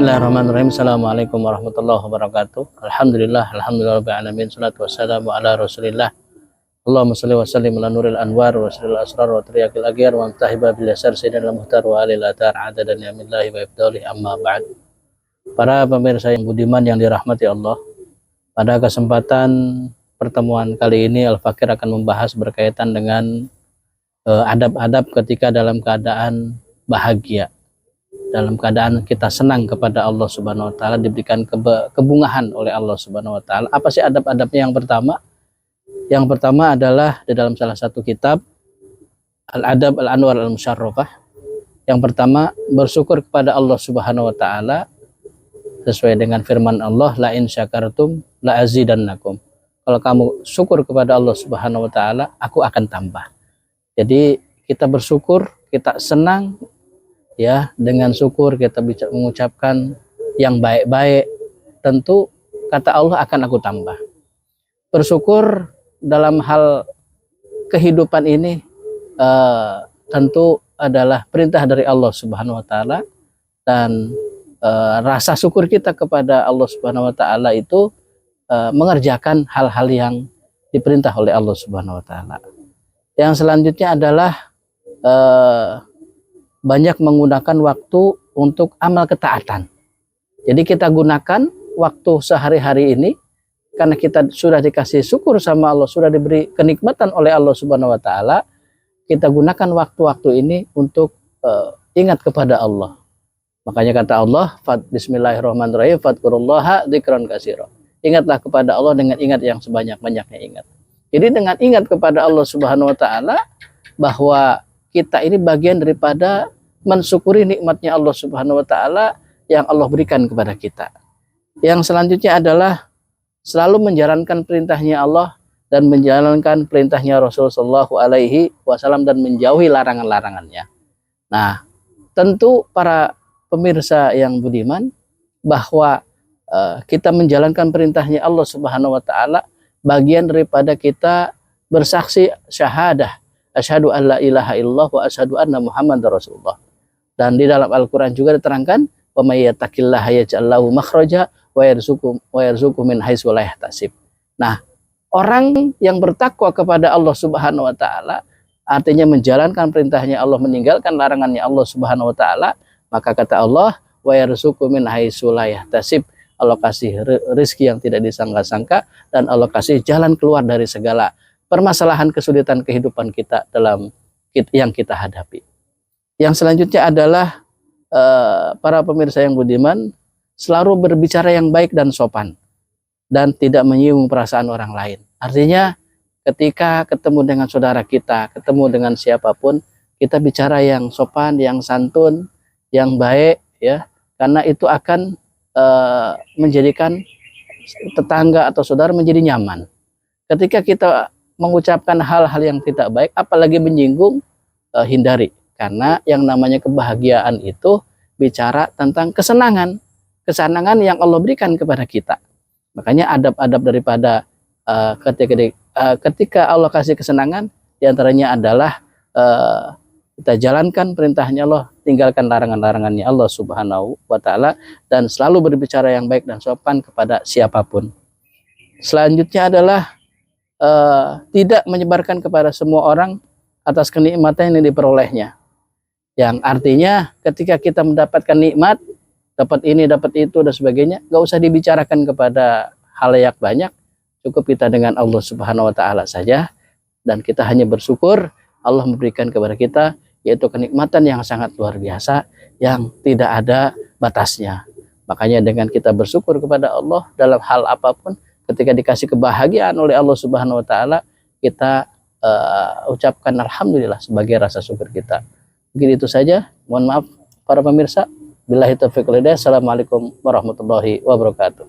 Bismillahirrahmanirrahim. Assalamualaikum warahmatullahi wabarakatuh. Alhamdulillahirabbil alamin. Salatu wassalamu ala Rasulillah. Allahumma shalli wa sallim ala nuril anwar wa sirril asrar wa triyaqil aghyar wa amtahiba bil yasar sayyidina muhtar wa alil athar adada ni'amillahi wa ibdalih amma ba'd. Para pemirsa yang budiman yang dirahmati Allah, pada kesempatan pertemuan kali ini Al-Fakir akan membahas berkaitan dengan adab-adab ketika dalam keadaan bahagia, dalam keadaan kita senang kepada Allah Subhanahu wa taala, diberikan kebungahan oleh Allah Subhanahu wa taala. Apa sih adab-adabnya yang pertama? Yang pertama adalah di dalam salah satu kitab Al-Adab Al-Anwar Al-Musyarrafah. Yang pertama, bersyukur kepada Allah Subhanahu wa taala sesuai dengan firman Allah, la in syakartum la azidannakum. Kalau kamu syukur kepada Allah Subhanahu wa taala, aku akan tambah. Jadi kita bersyukur, kita senang, ya, dengan syukur kita bisa mengucapkan yang baik-baik, tentu kata Allah akan aku tambah. Bersyukur dalam hal kehidupan ini tentu adalah perintah dari Allah Subhanahu wa taala, dan rasa syukur kita kepada Allah Subhanahu wa taala itu mengerjakan hal-hal yang diperintah oleh Allah Subhanahu wa taala. Yang selanjutnya adalah banyak menggunakan waktu untuk amal ketaatan. Jadi kita gunakan waktu sehari-hari ini, karena kita sudah dikasih syukur sama Allah, sudah diberi kenikmatan oleh Allah Subhanahu wa taala, kita gunakan waktu-waktu ini untuk ingat kepada Allah. Makanya kata Allah, bismillahirrahmanirrahim, fadkurullaha dzikran katsira. Ingatlah kepada Allah dengan ingat yang sebanyak-banyaknya ingat. Jadi dengan ingat kepada Allah Subhanahu wa taala, bahwa kita ini bagian daripada mensyukuri nikmatnya Allah Subhanahu wa taala yang Allah berikan kepada kita. Yang selanjutnya adalah selalu menjalankan perintahnya Allah dan menjalankan perintahnya Rasulullah Shallallahu Alaihi Wasallam dan menjauhi larangan-larangannya. Nah, tentu para pemirsa yang budiman, bahwa kita menjalankan perintahnya Allah Subhanahu wa taala bagian daripada kita bersaksi syahadah, asyhadu an la ilaha illallah wa asyhadu anna muhammadar rasulullah. Dan di dalam Al-Qur'an juga diterangkan, wa may yattaqillaha yaj'al lahu makhraja wa yarzuqhu min haitsu la yahtasib. Nah, orang yang bertakwa kepada Allah Subhanahu wa taala, artinya menjalankan perintahnya Allah, meninggalkan larangannya Allah Subhanahu wa taala, maka kata Allah, wa yarzuqhu min haitsu la yahtasib. Allah kasih rezeki yang tidak disangka-sangka, dan Allah kasih jalan keluar dari segala permasalahan kesulitan kehidupan kita dalam yang kita hadapi. Yang selanjutnya adalah para pemirsa yang budiman, selalu berbicara yang baik dan sopan dan tidak menyinggung perasaan orang lain. Artinya ketika ketemu dengan saudara kita, ketemu dengan siapapun, kita bicara yang sopan, yang santun, yang baik, ya, karena itu akan menjadikan tetangga atau saudara menjadi nyaman. Ketika kita mengucapkan hal-hal yang tidak baik, apalagi menyinggung, hindari. Karena yang namanya kebahagiaan itu bicara tentang kesenangan yang Allah berikan kepada kita. Makanya adab-adab daripada ketika Allah kasih kesenangan, diantaranya adalah kita jalankan perintahnya Allah, tinggalkan larangan-larangannya Allah Subhanahu wa taala, dan selalu berbicara yang baik dan sopan kepada siapapun. Selanjutnya adalah tidak menyebarkan kepada semua orang atas kenikmatan yang diperolehnya. Yang artinya ketika kita mendapatkan nikmat, dapat ini, dapat itu, dan sebagainya, gak usah dibicarakan kepada halayak banyak, cukup kita dengan Allah Subhanahu wa taala saja, dan kita hanya bersyukur Allah memberikan kepada kita, yaitu kenikmatan yang sangat luar biasa yang tidak ada batasnya. Makanya dengan kita bersyukur kepada Allah dalam hal apapun, ketika dikasih kebahagiaan oleh Allah Subhanahu wa taala, kita ucapkan alhamdulillah sebagai rasa syukur kita. Mungkin itu saja. Mohon maaf para pemirsa. Billahi taufiq wal hidayah. Assalamualaikum warahmatullahi wabarakatuh.